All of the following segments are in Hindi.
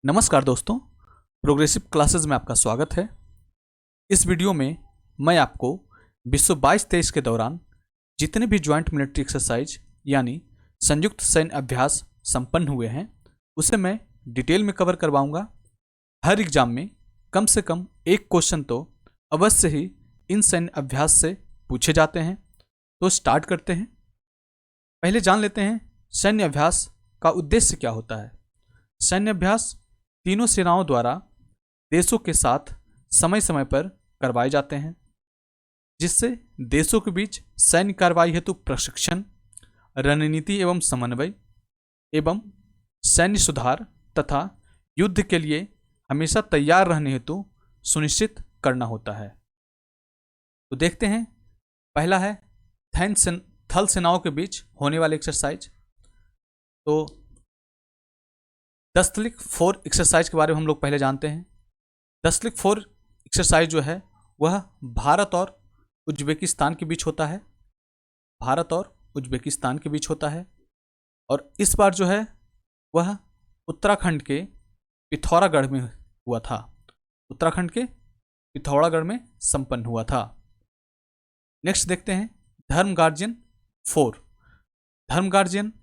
नमस्कार दोस्तों, प्रोग्रेसिव क्लासेस में आपका स्वागत है। इस वीडियो में मैं आपको विश्व 22-23 के दौरान जितने भी ज्वाइंट मिलिट्री एक्सरसाइज यानी संयुक्त सैन्य अभ्यास संपन्न हुए हैं उसे मैं डिटेल में कवर करवाऊंगा। हर एग्जाम में कम से कम एक क्वेश्चन तो अवश्य ही इन सैन्य अभ्यास से पूछे जाते हैं। तो स्टार्ट करते हैं। पहले जान लेते हैं सैन्य अभ्यास का उद्देश्य क्या होता है। सैन्य अभ्यास तीनों सेनाओं द्वारा देशों के साथ समय समय पर करवाए जाते हैं, जिससे देशों के बीच सैन्य कार्रवाई हेतु प्रशिक्षण, रणनीति एवं समन्वय एवं सैन्य सुधार तथा युद्ध के लिए हमेशा तैयार रहने हेतु सुनिश्चित करना होता है। तो देखते हैं, पहला है थल सेनाओं के बीच होने वाले एक्सरसाइज। तो दस्तलिक 4 एक्सरसाइज के बारे में हम लोग पहले जानते हैं। दस्तलिक 4 एक्सरसाइज जो है वह भारत और उज्बेकिस्तान के बीच होता है। भारत और उज्बेकिस्तान के बीच होता है और इस बार जो है वह उत्तराखंड के पिथौरागढ़ में हुआ था। उत्तराखंड के पिथौरागढ़ में संपन्न हुआ था। नेक्स्ट देखते हैं धर्म गार्जियन 4। धर्म गार्जियन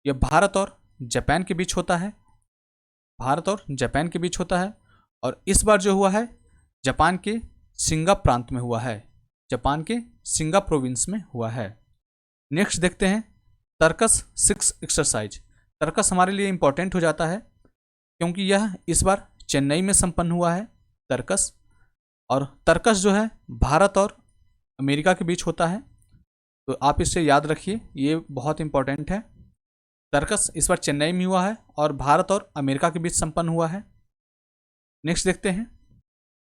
यह भारत और जापान के बीच होता है। भारत और जापान के बीच होता है और इस बार जो हुआ है जापान के शिंगा प्रांत में हुआ है। जापान के शिंगा प्रोविंस में हुआ है। नेक्स्ट देखते हैं तर्कस 6 एक्सरसाइज। तर्कस हमारे लिए इंपॉर्टेंट हो जाता है क्योंकि यह इस बार चेन्नई में संपन्न हुआ है तर्कस। और तर्कस जो है भारत और अमेरिका के बीच होता है, तो आप इसे याद रखिए, ये बहुत इंपॉर्टेंट है। तर्कस इस बार चेन्नई में हुआ है और भारत और अमेरिका के बीच संपन्न हुआ है। नेक्स्ट देखते हैं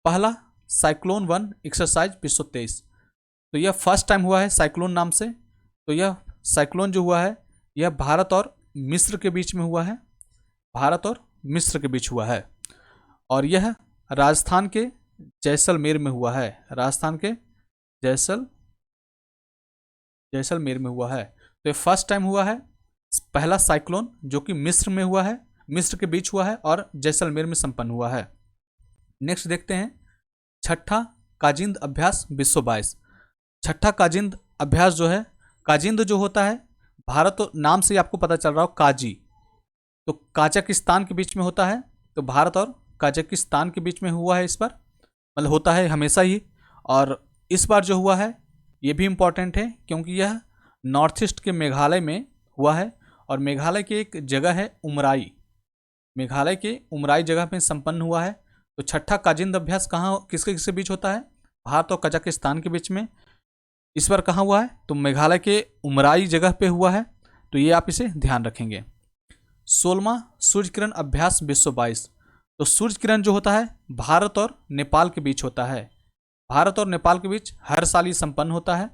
पहला साइक्लोन 1 एक्सरसाइज 2023। तो यह फर्स्ट टाइम हुआ है साइक्लोन नाम से। तो यह साइक्लोन जो हुआ है यह भारत और मिस्र के बीच में हुआ है। भारत और मिस्र के बीच हुआ है और यह राजस्थान के जैसलमेर में हुआ है। राजस्थान के जैसलमेर में हुआ है। तो यह फर्स्ट टाइम हुआ है पहला साइक्लोन जो कि मिस्र में हुआ है, मिस्र के बीच हुआ है और जैसलमेर में संपन्न हुआ है। नेक्स्ट देखते हैं छठा काजिंद अभ्यास 2022। छठा काजिंद अभ्यास जो है, काजिंद जो होता है भारत, तो नाम से ही आपको पता चल रहा हो काजी, तो काजाकिस्तान के बीच में होता है। तो भारत और काजाकिस्तान के बीच में हुआ है इस बार, मतलब होता है हमेशा ही। और इस बार जो हुआ है ये भी इम्पॉर्टेंट है क्योंकि यह नॉर्थ ईस्ट के मेघालय में हुआ है और मेघालय की एक जगह है उमराई। मेघालय के उमराई जगह में संपन्न हुआ है। तो छठा काजिंद अभ्यास कहाँ किसके बीच होता है? भारत और कजाकिस्तान के बीच में। इस बार कहाँ हुआ है? तो मेघालय के उमराई जगह पे हुआ है। तो ये आप इसे ध्यान रखेंगे। 16वां सूर्य किरण अभ्यास 2022। तो सूर्य किरण जो होता है भारत और नेपाल के बीच होता है। भारत और नेपाल के बीच हर साल ये संपन्न होता है।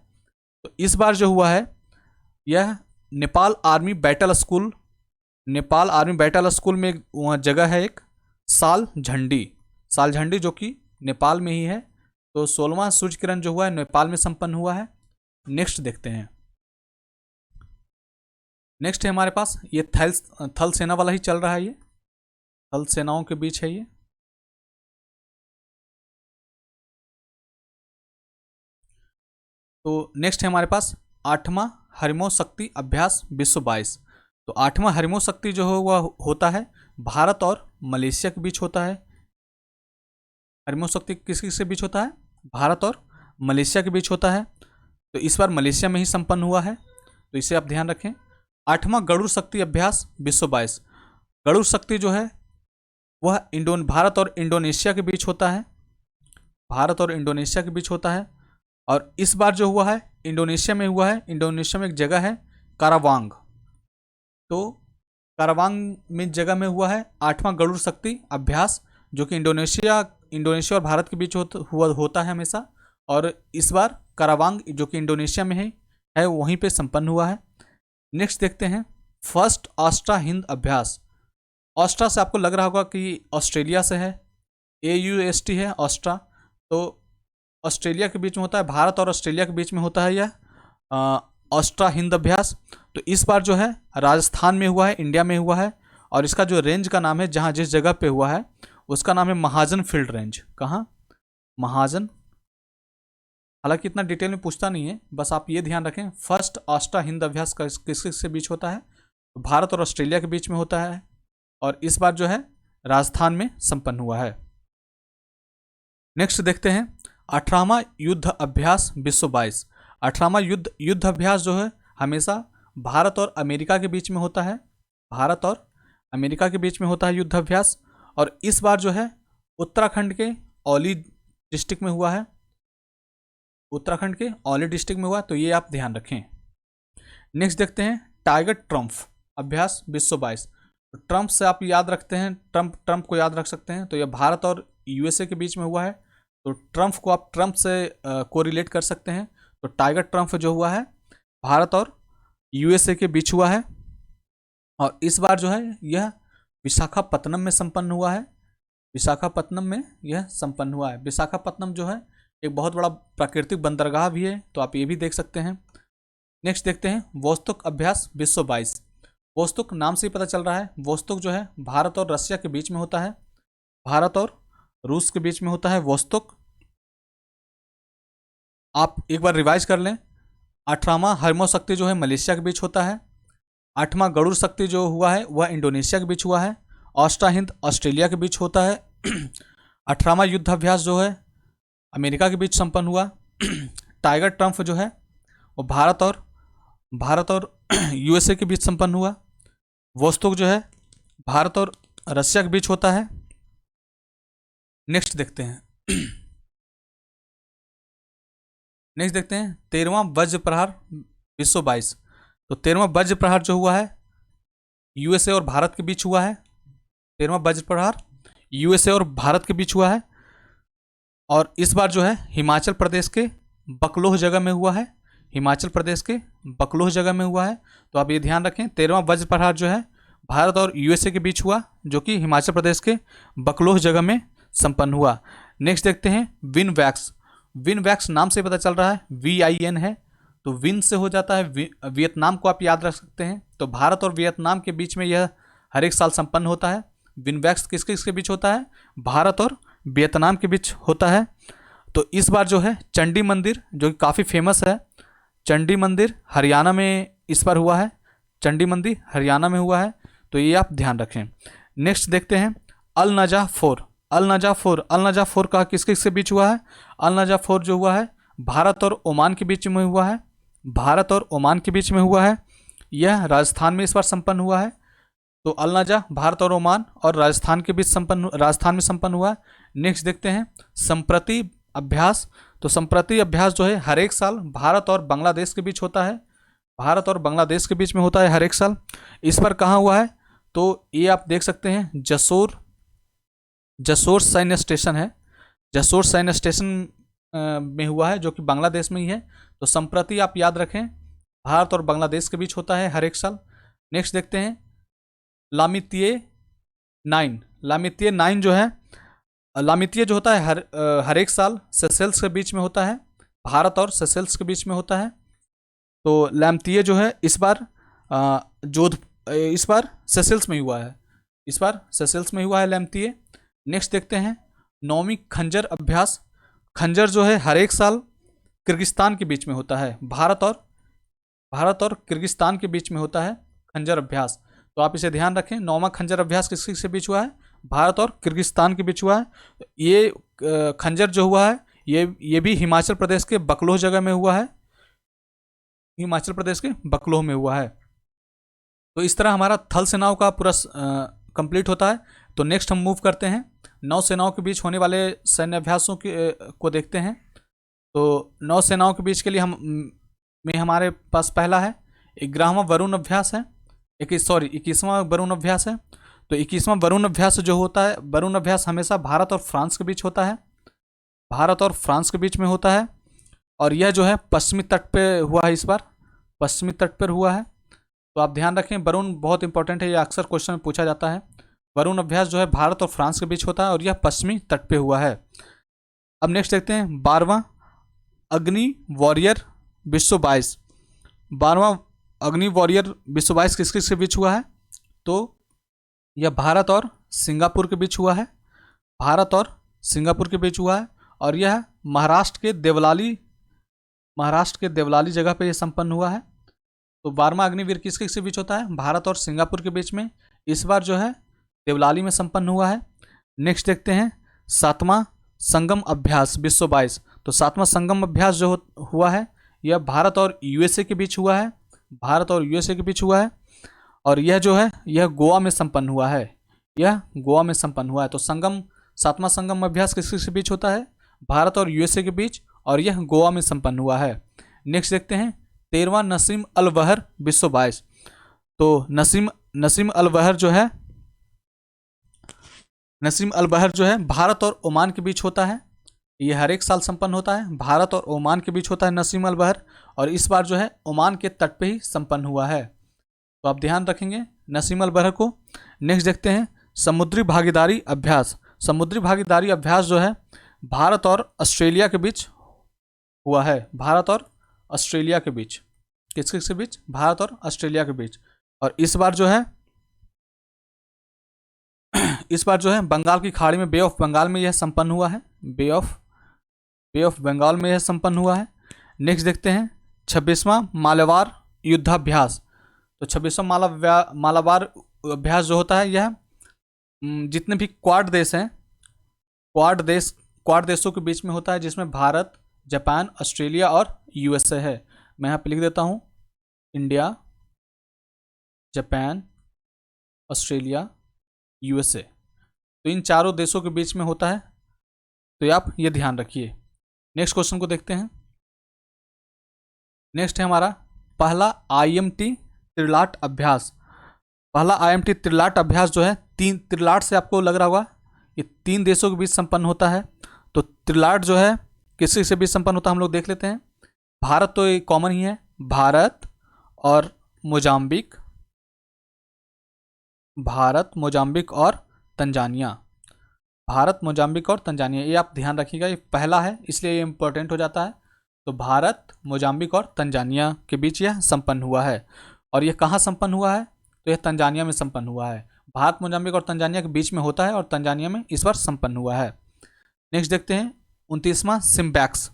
तो इस बार जो हुआ है यह नेपाल आर्मी बैटल स्कूल में वहाँ जगह है एक साल झंडी जो कि नेपाल में ही है। तो 16वां सूर्य किरण जो हुआ है नेपाल में संपन्न हुआ है। नेक्स्ट देखते हैं। नेक्स्ट है हमारे पास ये थल सेना वाला ही चल रहा है। ये थल सेनाओं के बीच है ये। तो नेक्स्ट है हमारे पास 8वां हरिमो शक्ति अभ्यास 2022। तो 8वां हरिमो शक्ति जो है वह होता है भारत और मलेशिया के बीच होता है। हरिमो शक्ति किसके बीच होता है? भारत और मलेशिया के बीच होता है। तो इस बार मलेशिया में ही संपन्न हुआ है, तो इसे आप ध्यान रखें। 8वां गरुड़ शक्ति अभ्यास 2022। गरुड़ शक्ति जो है वह भारत और इंडोनेशिया के बीच होता है। भारत और इंडोनेशिया के बीच होता है और इस बार जो हुआ है इंडोनेशिया में हुआ है। इंडोनेशिया में एक जगह है कारावांग। तो कारावांग में जगह में हुआ है 8वां गरुड़ शक्ति अभ्यास जो कि इंडोनेशिया और भारत के बीच होता है हमेशा। और इस बार कारावांग जो कि इंडोनेशिया में है वहीं पे संपन्न हुआ है। नेक्स्ट देखते हैं फर्स्ट ऑस्ट्रा हिंद अभ्यास। ऑस्ट्रा से आपको लग रहा होगा कि ऑस्ट्रेलिया से है, AUST है ऑस्ट्रा। तो ऑस्ट्रेलिया के बीच में होता है, भारत और ऑस्ट्रेलिया के बीच में होता है यह ऑस्ट्रा हिंद अभ्यास। तो इस बार जो है राजस्थान में हुआ है, इंडिया में हुआ है और इसका जो रेंज का नाम है जहाँ जिस जगह पे हुआ है उसका नाम है महाजन फील्ड रेंज। कहाँ? महाजन। हालांकि इतना डिटेल में पूछता नहीं है, बस आप ये ध्यान रखें फर्स्ट ऑस्ट्रा हिंद अभ्यास किस किसके बीच होता है? भारत और ऑस्ट्रेलिया के बीच में होता है और इस बार जो है राजस्थान में संपन्न हुआ है। नेक्स्ट देखते हैं 18वां युद्ध अभ्यास विश्व 22। 18वां युद्ध अभ्यास जो है हमेशा भारत और अमेरिका के बीच में होता है। भारत और अमेरिका के बीच में होता है युद्ध अभ्यास, और इस बार जो है उत्तराखंड के औली डिस्ट्रिक्ट में हुआ है। उत्तराखंड के औली डिस्ट्रिक्ट में हुआ, तो ये आप ध्यान रखें। नेक्स्ट देखते हैं टाइगर ट्रम्प अभ्यास विश्व 22। ट्रम्प से आप याद रखते हैं, ट्रम्प को याद रख सकते हैं, तो यह भारत और यूएसए के बीच में हुआ है, तो ट्रम्प को आप ट्रम्प से कोरिलेट कर सकते हैं। तो टाइगर ट्रम्प जो हुआ है भारत और यूएसए के बीच हुआ है, और इस बार जो है यह विशाखापत्तनम में संपन्न हुआ है। विशाखापत्तनम में यह संपन्न हुआ है। विशाखापत्तनम जो है एक बहुत बड़ा प्राकृतिक बंदरगाह भी है, तो आप ये भी देख सकते हैं। नेक्स्ट देखते हैं वोस्तुक अभ्यास विश्व 22। वोस्तुक नाम से ही पता चल रहा है, वोस्तुक जो है भारत और रशिया के बीच में होता है, भारत और रूस के बीच में होता है वोस्तुक। आप एक बार रिवाइज कर लें। 18वां हर्मो शक्ति जो है मलेशिया के बीच होता है। 8वां गरुड़ शक्ति जो हुआ है वह इंडोनेशिया के बीच हुआ है। ऑस्ट्रा हिंद ऑस्ट्रेलिया के बीच होता है। 18वां युद्ध अभ्यास जो है अमेरिका के बीच संपन्न हुआ। टाइगर ट्रम्प जो है वो भारत और यूएसए के बीच संपन्न हुआ। वोस्तुक जो है भारत और रशिया के बीच होता है। नेक्स्ट देखते हैं 13वां वज्र प्रहार विश्व 22। तो 13वां वज्र प्रहार जो हुआ है यूएसए और भारत के बीच हुआ है। 13वां वज्र प्रहार यूएसए और भारत के बीच हुआ है, और इस बार जो है हिमाचल प्रदेश के बकलोह जगह में हुआ है। हिमाचल प्रदेश के बकलोह जगह में हुआ है, तो आप ये ध्यान रखें 13वां वज्र प्रहार जो है भारत और यूएसए के बीच हुआ, जो कि हिमाचल प्रदेश के बकलोह जगह में संपन्न हुआ। नेक्स्ट देखते हैं विन वैक्स। विन वैक्स नाम से पता चल रहा है VIN है, तो विन से हो जाता है वियतनाम को आप याद रख सकते हैं। तो भारत और वियतनाम के बीच में यह हर एक साल संपन्न होता है। विन वैक्स किसके बीच होता है? भारत और वियतनाम के बीच होता है। तो इस बार जो है चंडी मंदिर जो कि काफ़ी फेमस है, चंडी मंदिर हरियाणा में इस बार हुआ है। चंडी मंदिर हरियाणा में हुआ है, तो ये आप ध्यान रखें। नेक्स्ट देखते हैं अल नजा 4। अल नजा 4 का किसके बीच हुआ है? अल नजा 4 जो हुआ है भारत और ओमान के बीच में हुआ है। भारत और ओमान के बीच में हुआ है, यह राजस्थान में इस बार संपन्न हुआ है। तो अल नजा भारत और ओमान और राजस्थान के बीच राजस्थान में संपन्न हुआ है। नेक्स्ट देखते हैं संप्रति अभ्यास। तो संप्रति अभ्यास जो है हर एक साल भारत और बांग्लादेश के बीच होता है। भारत और बांग्लादेश के बीच में होता है हर एक साल। इस बार कहाँ हुआ है? तो ये आप देख सकते हैं जसोर सैन्य स्टेशन है। जसोर सैन्य स्टेशन में हुआ है, जो कि बांग्लादेश में ही है। तो संप्रति आप याद रखें भारत और बांग्लादेश के बीच होता है हर एक साल। नेक्स्ट देखते हैं लामितीय 9। लामितीय 9 जो है, लामितीय जो होता है हर एक साल सेशेल्स के बीच में होता है। भारत और सेशेल्स के बीच में होता है। तो लामितीय जो है इस बार सेशेल्स में हुआ है। इस बार सेशेल्स में हुआ है लामितीय। नेक्स्ट देखते हैं 9वीं खंजर अभ्यास। खंजर जो है हर एक साल किर्गिस्तान के बीच में होता है। भारत और किर्गिस्तान के बीच में होता है खंजर अभ्यास, तो आप इसे ध्यान रखें। 9वां खंजर अभ्यास किसके बीच हुआ है? भारत और किर्गिस्तान के बीच हुआ है। ये खंजर जो हुआ है ये भी हिमाचल प्रदेश के बकलोह जगह में हुआ है। हिमाचल प्रदेश के बकलोह में हुआ है। तो इस तरह हमारा थल सेनाओं का पूरा कंप्लीट होता है। तो नेक्स्ट हम मूव करते हैं नौ सेनाओं के बीच होने वाले सैन्य अभ्यासों को देखते हैं। तो नौ सेनाओं के बीच के लिए हमारे पास पहला है 11वां वरुण अभ्यास है। 21वां वरुण अभ्यास है। तो 21वां वरुण अभ्यास जो होता है, वरुण अभ्यास हमेशा भारत और फ्रांस के बीच होता है। भारत और फ्रांस के बीच में होता है, और यह जो है पश्चिमी तट पे हुआ है। इस बार पश्चिमी तट पर हुआ है, तो आप ध्यान रखें। वरुण बहुत इंपॉर्टेंट है, यह अक्सर क्वेश्चन में पूछा जाता है। वरुण अभ्यास जो है भारत और फ्रांस के बीच होता है, और यह पश्चिमी तट पे हुआ है। अब नेक्स्ट देखते हैं 12वां अग्नि वॉरियर विश्व 22। 12वां अग्नि वॉरियर विश्व 22 किस किस के बीच हुआ है? तो यह भारत और सिंगापुर के बीच हुआ है, भारत और सिंगापुर के बीच हुआ है। और यह महाराष्ट्र के देवलाली जगह पे यह संपन्न हुआ है। तो 12वां अग्निवीर किसके किसके बीच होता है? भारत और सिंगापुर के बीच में। इस बार जो है देवलाली में संपन्न हुआ है। नेक्स्ट देखते हैं 7वां संगम अभ्यास विश्व 22। तो 7वां संगम अभ्यास जो हुआ है यह भारत और यूएसए के बीच हुआ है, भारत और यूएसए के बीच हुआ है। और यह जो है यह गोवा में संपन्न हुआ है, यह गोवा में संपन्न हुआ है। तो 7वां संगम अभ्यास किस किस के बीच होता है? भारत और यूएसए के बीच, और यह गोवा में संपन्न हुआ है। नेक्स्ट देखते हैं 13वां नसीम अल वहर विश्व 22। तो नसीम अल वहर जो है भारत और ओमान के बीच होता है। यह हर एक साल संपन्न होता है, भारत और ओमान के बीच होता है नसीम अल वहर। और इस बार जो है ओमान के तट पे ही संपन्न हुआ है। तो आप ध्यान रखेंगे नसीम अल वहर को। नेक्स्ट देखते हैं समुद्री भागीदारी अभ्यास। समुद्री भागीदारी अभ्यास जो है भारत और ऑस्ट्रेलिया के बीच हुआ है, भारत और ऑस्ट्रेलिया के बीच। किसके बीच? भारत और ऑस्ट्रेलिया के बीच। और इस बार जो है बंगाल की खाड़ी में, बे ऑफ बंगाल में यह संपन्न हुआ है, बे ऑफ बंगाल में यह संपन्न हुआ है। नेक्स्ट देखते हैं 26वां मालाबार युद्धाभ्यास। तो 26वां मालाबार अभ्यास जो होता है यह जितने भी क्वाड देश हैं, क्वाड देशों के बीच में होता है, जिसमें भारत, जापान, ऑस्ट्रेलिया और यूएसए है। मैं यहाँ पे लिख देता हूँ इंडिया, जापान, ऑस्ट्रेलिया, यूएसए। तो इन चारों देशों के बीच में होता है। तो आप ये ध्यान रखिए। नेक्स्ट क्वेश्चन को देखते हैं। नेक्स्ट है हमारा पहला IMT त्रिलाट अभ्यास। पहला IMT त्रिलाट अभ्यास जो है त्रिलाट से आपको लग रहा होगा ये 3 देशों के बीच संपन्न होता है। तो त्रिलाट जो है किसी से भी संपन्न होता है हम लोग देख लेते हैं। भारत तो एक कॉमन ही है, भारत और मोजाम्बिक, भारत, मोजाम्बिक और तंजानिया, भारत, मोजाम्बिक और तंजानिया। ये आप ध्यान रखिएगा, ये पहला है इसलिए ये इंपॉर्टेंट हो जाता है। तो भारत, मोजाम्बिक और तंजानिया के बीच यह संपन्न हुआ है। और यह कहाँ संपन्न हुआ है? तो यह तंजानिया में संपन्न हुआ है। भारत, मोजाम्बिक और तंजानिया के बीच में होता है और तंजानिया में इस बार संपन्न हुआ है। नेक्स्ट देखते हैं 29वां सिम्बैक्स।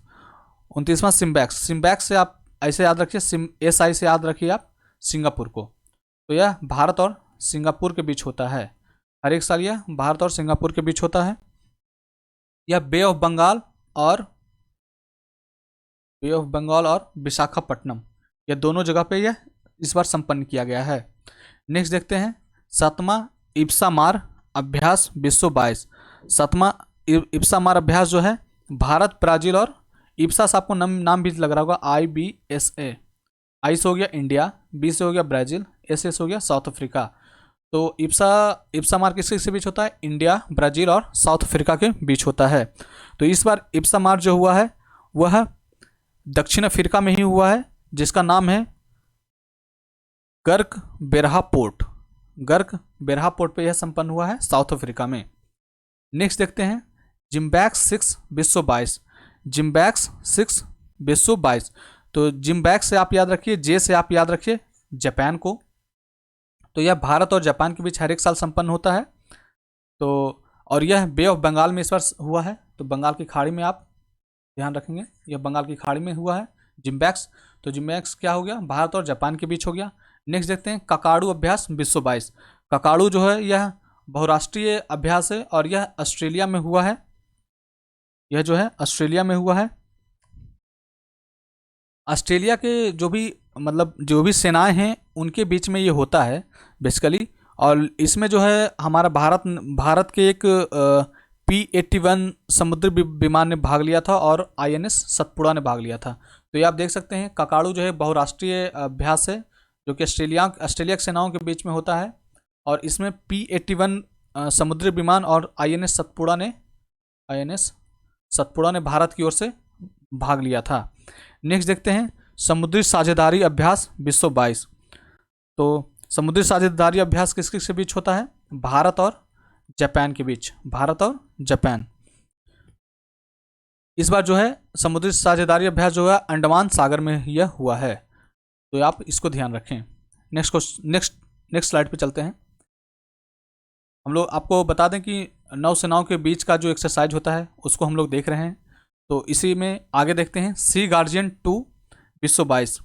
29वां सिम्बैक्स से आप ऐसे याद रखिए, SI से याद रखिए आप सिंगापुर को। तो यह भारत और सिंगापुर के बीच होता है। हर एक साल यह भारत और सिंगापुर के बीच होता है। यह बे ऑफ बंगाल और विशाखापट्टनम, यह दोनों जगह पे यह इस बार संपन्न किया गया है। नेक्स्ट देखते हैं 7वां इप्सामार अभ्यास विश्व 22। 7वां इप्सामार अभ्यास जो है भारत, ब्राजील और इप्सा से आपको नाम भी लग रहा होगा, IBSA। I से हो गया इंडिया, B से हो गया ब्राज़ील, S से हो गया साउथ अफ्रीका। तो इप्सामार किसके बीच होता है? इंडिया, ब्राज़ील और साउथ अफ्रीका के बीच होता है। तो इस बार इप्सामार जो हुआ है वह दक्षिण अफ्रीका में ही हुआ है, जिसका नाम है गर्क बेरहा पोर्ट पे यह संपन्न हुआ है साउथ अफ्रीका में। नेक्स्ट देखते हैं जिम्बैक्स 6 विश्व 22। जिम्बैक्स 6 विश्व 22। तो जिम्बैक्स से आप याद रखिए, जे से आप याद रखिए जापान को। तो यह भारत और जापान के बीच हर एक साल संपन्न होता है। तो और यह बे ऑफ बंगाल में इस बार हुआ है। तो बंगाल की खाड़ी में आप ध्यान रखेंगे, यह बंगाल की खाड़ी में हुआ है जिम्बैक्स। तो जिम्बैक्स क्या हो गया? भारत और जापान के बीच हो गया। नेक्स्ट देखते हैं ककाडू अभ्यास विश्व 22। ककाडू जो है यह बहुराष्ट्रीय अभ्यास है और यह ऑस्ट्रेलिया में हुआ है। यह जो है ऑस्ट्रेलिया में हुआ है। ऑस्ट्रेलिया के जो भी सेनाएं हैं उनके बीच में ये होता है बेसिकली। और इसमें जो है हमारा भारत के एक P-81 समुद्री विमान ने भाग लिया था और INS सतपुड़ा ने भाग लिया था। तो ये आप देख सकते हैं ककाडू जो है बहुराष्ट्रीय अभ्यास है जो कि ऑस्ट्रेलिया की सेनाओं के बीच में होता है। और इसमें P-81 समुद्री विमान और INS सतपुड़ा ने भारत की ओर से भाग लिया था। नेक्स्ट देखते हैं समुद्री साझेदारी अभ्यास विश्व 22। तो समुद्री साझेदारी अभ्यास किस किस के बीच होता है? भारत और जापान के बीच, भारत और जापान। इस बार जो है समुद्री साझेदारी अभ्यास जो है अंडमान सागर में यह हुआ है। तो आप इसको ध्यान रखें। नेक्स्ट स्लाइड पे चलते हैं। हम लोग आपको बता दें कि नौसेनाओं के बीच का जो एक्सरसाइज होता है उसको हम लोग देख रहे हैं। तो इसी में आगे देखते हैं सी गार्जियन 2 2022।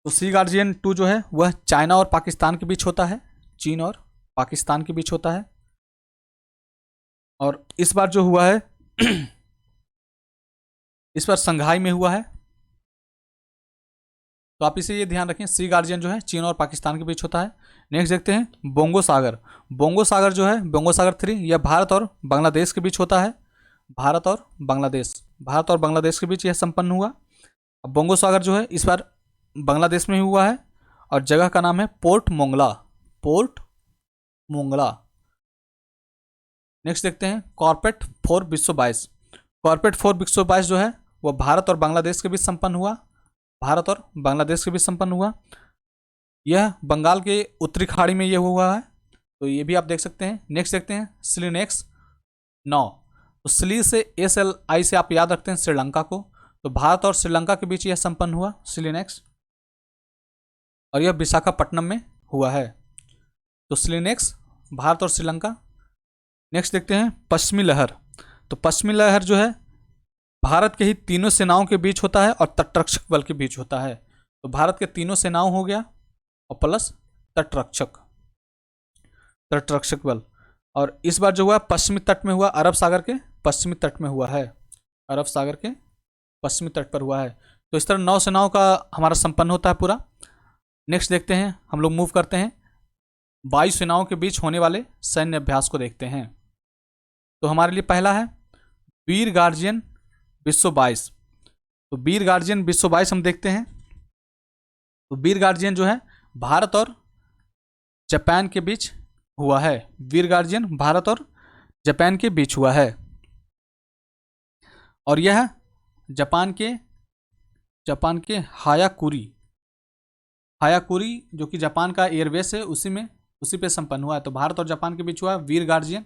तो सी गार्जियन 2 जो है वह चाइना और पाकिस्तान के बीच होता है, चीन और पाकिस्तान के बीच होता है। और इस बार जो हुआ है इस बार संघाई में हुआ है। तो आप इसे ये ध्यान रखें, सी गार्जियन जो है चीन और पाकिस्तान के बीच होता है। नेक्स्ट देखते हैं बोंगो सागर। बोंगो सागर जो है बोंगो सागर 3, यह भारत और बांग्लादेश के बीच होता है। भारत और बांग्लादेश के बीच यह संपन्न हुआ। अब बोंगो सागर जो है इस बार बांग्लादेश में हुआ है और जगह का नाम है पोर्ट मोंगला। नेक्स्ट देखते हैं कॉर्पेट 4 2022। कॉर्पेट 4 2022 जो है वह भारत और बांग्लादेश के बीच संपन्न हुआ। यह बंगाल के उत्तरी खाड़ी में यह हुआ है, तो ये भी आप देख सकते हैं। नेक्स्ट देखते हैं सिलिनेक्स 9। तो सिली से SLI से आप याद रखते हैं श्रीलंका को, तो भारत और श्रीलंका के बीच यह संपन्न हुआ सिलिनेक्स, और यह विशाखापट्टनम में हुआ है। तो सिलिनेक्स भारत और श्रीलंका। नेक्स्ट देखते हैं पश्चिमी लहर। तो पश्चिमी लहर जो है भारत के ही तीनों सेनाओं के बीच होता है और तटरक्षक बल के बीच होता है। तो भारत के तीनों सेनाओं हो गया और प्लस तटरक्षक बल। और इस बार जो हुआ पश्चिमी तट में हुआ, अरब सागर के पश्चिमी तट में हुआ है, अरब सागर के पश्चिमी तट पर हुआ है। तो इस तरह 9 सेनाओं का हमारा संपन्न होता है पूरा। नेक्स्ट देखते हैं, हम लोग मूव करते हैं वायु सेनाओं के बीच होने वाले सैन्य अभ्यास को देखते हैं। तो हमारे लिए पहला है वीर गार्जियन 2022। तो वीर गार्जियन 2022 हम देखते हैं। तो वीर गार्जियन जो है भारत और जापान के बीच हुआ है। वीर गार्जियन भारत और जापान के बीच हुआ है, और यह जापान के हायाकुरी जो कि जापान का एयरबेस है उसी पे संपन्न हुआ है। तो भारत और जापान के बीच हुआ वीर गार्जियन।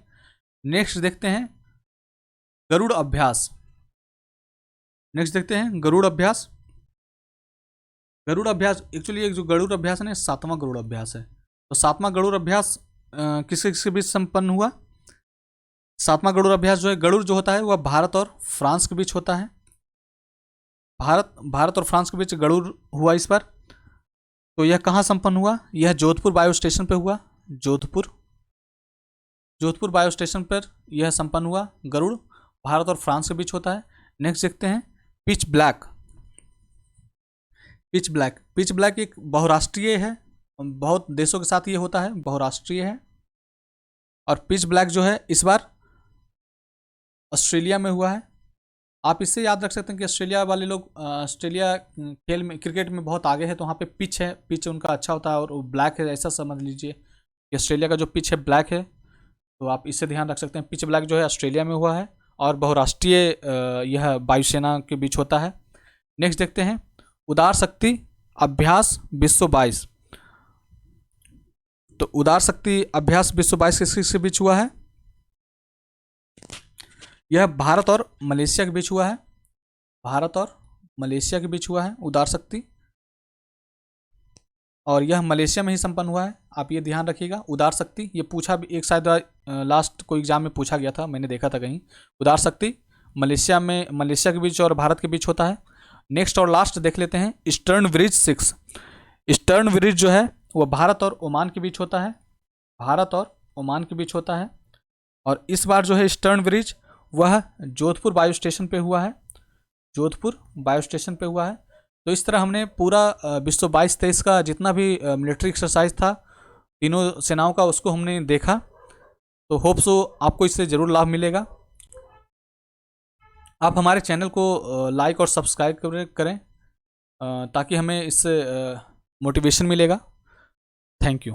नेक्स्ट देखते हैं गरुड़ अभ्यास। गरुड़ अभ्यास एक्चुअली एक जो गरुड़ अभ्यास है ना, 7वां गरुड़ अभ्यास है। तो 7वां गरुड़ अभ्यास किसके बीच संपन्न हुआ? 7वां गरुड़ अभ्यास जो है, गरुड़ जो होता है वह भारत और फ्रांस के बीच होता है। भारत और फ्रांस के बीच गरुड़ हुआ इस बार। तो यह कहाँ संपन्न हुआ? यह जोधपुर बायो स्टेशन पर हुआ। जोधपुर बायो स्टेशन पर यह संपन्न हुआ। गरुड़ भारत और फ्रांस के बीच होता है। नेक्स्ट देखते हैं पिच ब्लैक एक बहुराष्ट्रीय है, बहुत देशों के साथ ये होता है, बहुराष्ट्रीय है। और पिच ब्लैक जो है इस बार ऑस्ट्रेलिया में हुआ है। आप इससे याद रख सकते हैं कि ऑस्ट्रेलिया वाले लोग ऑस्ट्रेलिया खेल में क्रिकेट में बहुत आगे है, तो वहाँ पे पिच उनका अच्छा होता है और वो ब्लैक है, ऐसा समझ लीजिए कि ऑस्ट्रेलिया का जो पिच है ब्लैक है। तो आप इससे ध्यान रख सकते हैं, पिच ब्लैक जो है ऑस्ट्रेलिया में हुआ है और बहुराष्ट्रीय यह वायुसेना के बीच होता है। नेक्स्ट देखते हैं उदार शक्ति अभ्यास 2022। तो उदार शक्ति अभ्यास 2022 किसके बीच हुआ है? यह भारत और मलेशिया के बीच हुआ है। उदार शक्ति, और यह मलेशिया में ही संपन्न हुआ है। आप ये ध्यान रखिएगा। उदार शक्ति ये पूछा भी एक शायद लास्ट कोई एग्जाम में पूछा गया था, मैंने देखा था कहीं। उदार शक्ति मलेशिया के बीच और भारत के बीच होता है। नेक्स्ट और लास्ट देख लेते हैं ईस्टर्न ब्रिज 6। ईस्टर्न ब्रिज जो है वह भारत और ओमान के बीच होता है। और इस बार जो है ईस्टर्न ब्रिज वह जोधपुर बायो स्टेशन पे हुआ है। तो इस तरह हमने पूरा 2022-23 का जितना भी मिलिट्री एक्सरसाइज था तीनों सेनाओं का, उसको हमने देखा। तो होप सो आपको इससे ज़रूर लाभ मिलेगा। आप हमारे चैनल को लाइक और सब्सक्राइब करें ताकि हमें इससे मोटिवेशन मिलेगा। Thank you.